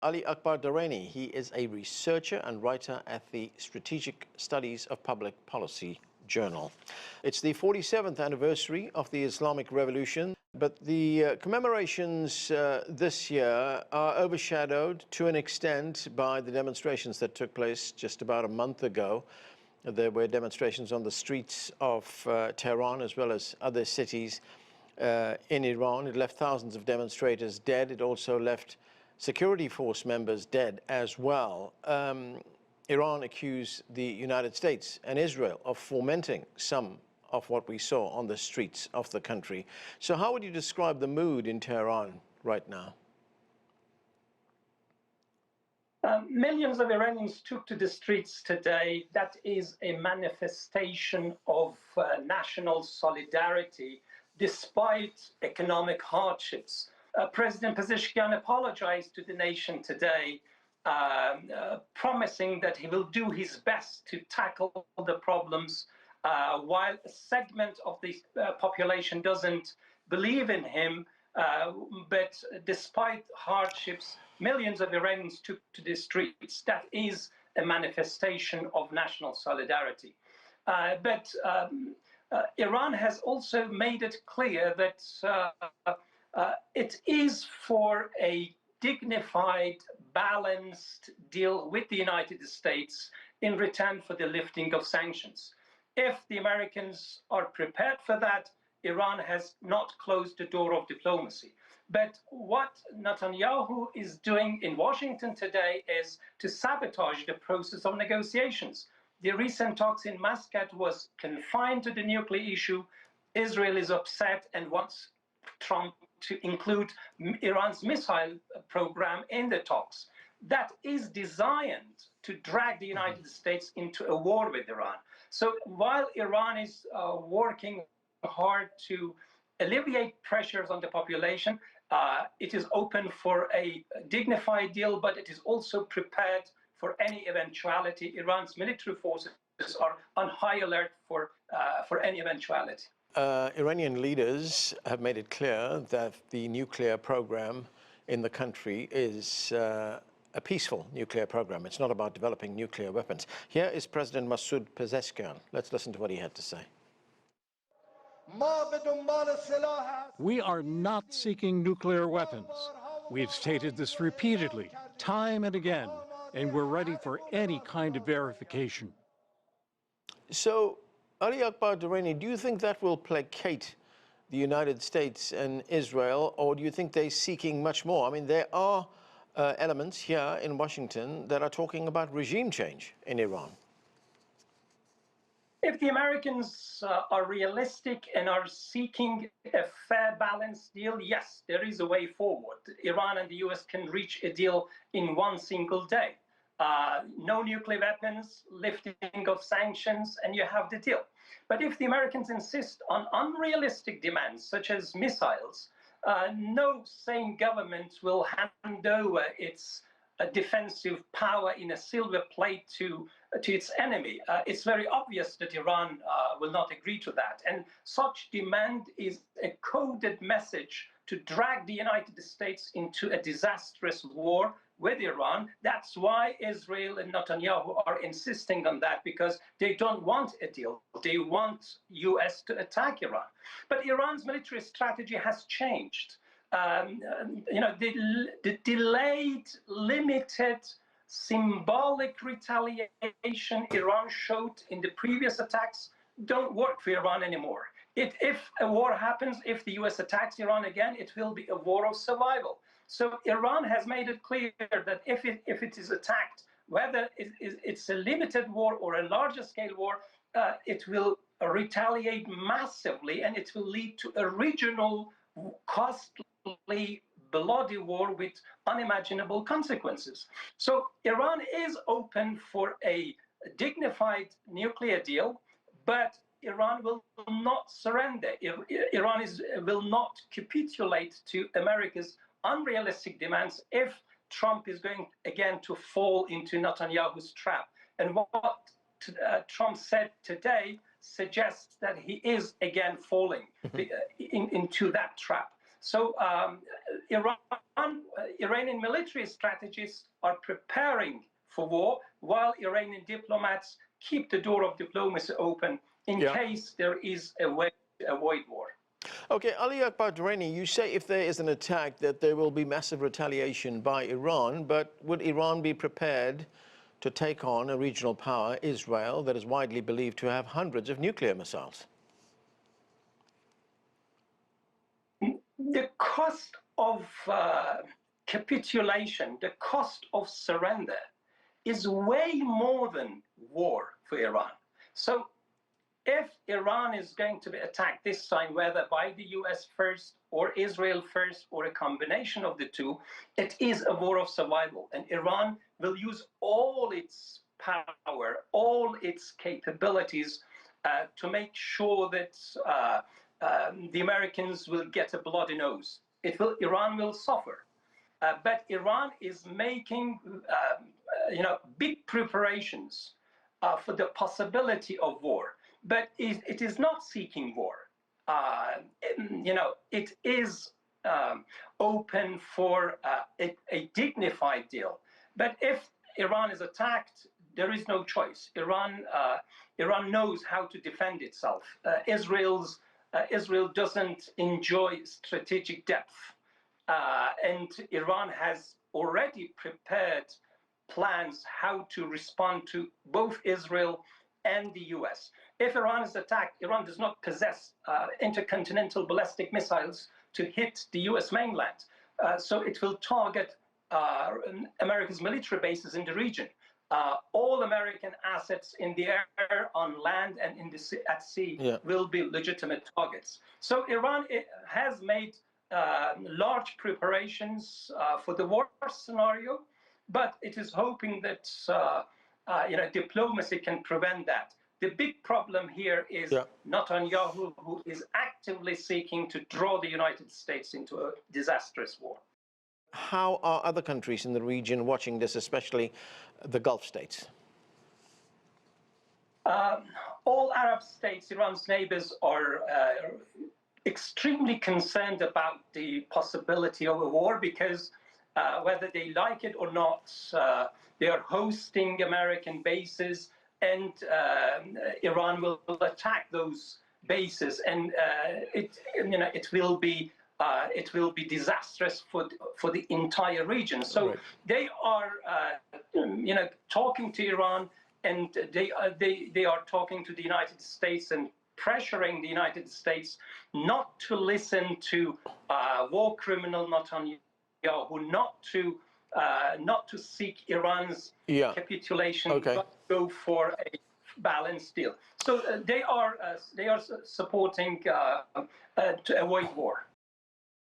Ali Akbar Dareini. He is a researcher and writer at the Strategic Studies of Public Policy Journal. It's the 47th anniversary of the Islamic Revolution, but the commemorations this year are overshadowed to an extent by the demonstrations that took place just about a month ago. There were demonstrations on the streets of Tehran as well as other cities in Iran. It left thousands of demonstrators dead. It also left security force members dead as well. Iran accused the United States and Israel of fomenting some of what we saw on the streets of the country. So how would you describe the mood in Tehran right now? Millions of Iranians took to the streets today. That is a manifestation of national solidarity despite economic hardships. President Pezeshkian apologized to the nation today, promising that he will do his best to tackle the problems, while a segment of the population doesn't believe in him. But despite hardships, millions of Iranians took to the streets. That is a manifestation of national solidarity. But Iran has also made it clear that it is for a dignified, balanced deal with the United States in return for the lifting of sanctions. If the Americans are prepared for that, Iran has not closed the door of diplomacy. But what Netanyahu is doing in Washington today is to sabotage the process of negotiations. The recent talks in Muscat was confined to the nuclear issue. Israel is upset and wants Trump to include Iran's missile program in the talks. That is designed to drag the United States into a war with Iran. So while Iran is working hard to alleviate pressures on the population, it is open for a dignified deal, but it is also prepared for any eventuality. Iran's military forces are on high alert for any eventuality. Iranian leaders have made it clear that the nuclear program in the country is a peaceful nuclear program. It's not about developing nuclear weapons. Here is President Masoud Pezeshkian. Let's listen to what he had to say. We are not seeking nuclear weapons. We've stated this repeatedly, time and again, and we're ready for any kind of verification. So, Ali Akbar Dareini, do you think that will placate the United States and Israel, or do you think they're seeking much more? I mean, there are elements here in Washington that are talking about regime change in Iran. If the Americans are realistic and are seeking a fair, balanced deal, yes, there is a way forward. Iran and the US can reach a deal in one single day. No nuclear weapons, lifting of sanctions, and you have the deal. But if the Americans insist on unrealistic demands, such as missiles, no sane government will hand over its defensive power in a silver plate to its enemy. It's very obvious that Iran will not agree to that. And such demand is a coded message to drag the United States into a disastrous war with Iran. That's why Israel and Netanyahu are insisting on that, because they don't want a deal. They want US to attack Iran. But Iran's military strategy has changed. The delayed, limited, symbolic retaliation Iran showed in the previous attacks don't work for Iran anymore. If a war happens, if the US attacks Iran again, it will be a war of survival. So Iran has made it clear that if it is attacked, whether it's a limited war or a larger scale war, it will retaliate massively, and it will lead to a regional, costly, bloody war with unimaginable consequences. So Iran is open for a dignified nuclear deal, but Iran will not surrender. Iran will not capitulate to America's unrealistic demands if Trump is going again to fall into Netanyahu's trap. And what Trump said today suggests that he is again falling into that trap. So Iranian military strategists are preparing for war, while Iranian diplomats keep the door of diplomacy open in case there is a way to avoid war. Okay, Ali Akbar Dareini, you say if there is an attack that there will be massive retaliation by Iran, but would Iran be prepared to take on a regional power, Israel, that is widely believed to have hundreds of nuclear missiles? The cost of capitulation, the cost of surrender is way more than war for Iran. So if Iran is going to be attacked this time, whether by the US first or Israel first or a combination of the two, it is a war of survival. And Iran will use all its power, all its capabilities to make sure that the Americans will get a bloody nose. Iran will suffer. But Iran is making big preparations for the possibility of war. But it is not seeking war. It is open for a dignified deal. But if Iran is attacked, there is no choice. Iran knows how to defend itself. Israel doesn't enjoy strategic depth. And Iran has already prepared plans how to respond to both Israel and the US. If Iran is attacked, Iran does not possess intercontinental ballistic missiles to hit the US mainland. So it will target America's military bases in the region. All American assets in the air, on land, and at sea will be legitimate targets. So Iran has made large preparations for the worst scenario, but it is hoping that diplomacy can prevent that. The big problem here is Netanyahu, who is actively seeking to draw the United States into a disastrous war. How are other countries in the region watching this, especially the Gulf states? All Arab states, Iran's neighbors, are extremely concerned about the possibility of a war because whether they like it or not, they are hosting American bases, and Iran will attack those bases, and it will be disastrous for the entire region. So they are talking to Iran, and they are talking to the United States and pressuring the United States not to listen to war criminal Netanyahu, not to seek Iran's capitulation, but go for a balanced deal. So they are supporting to avoid war.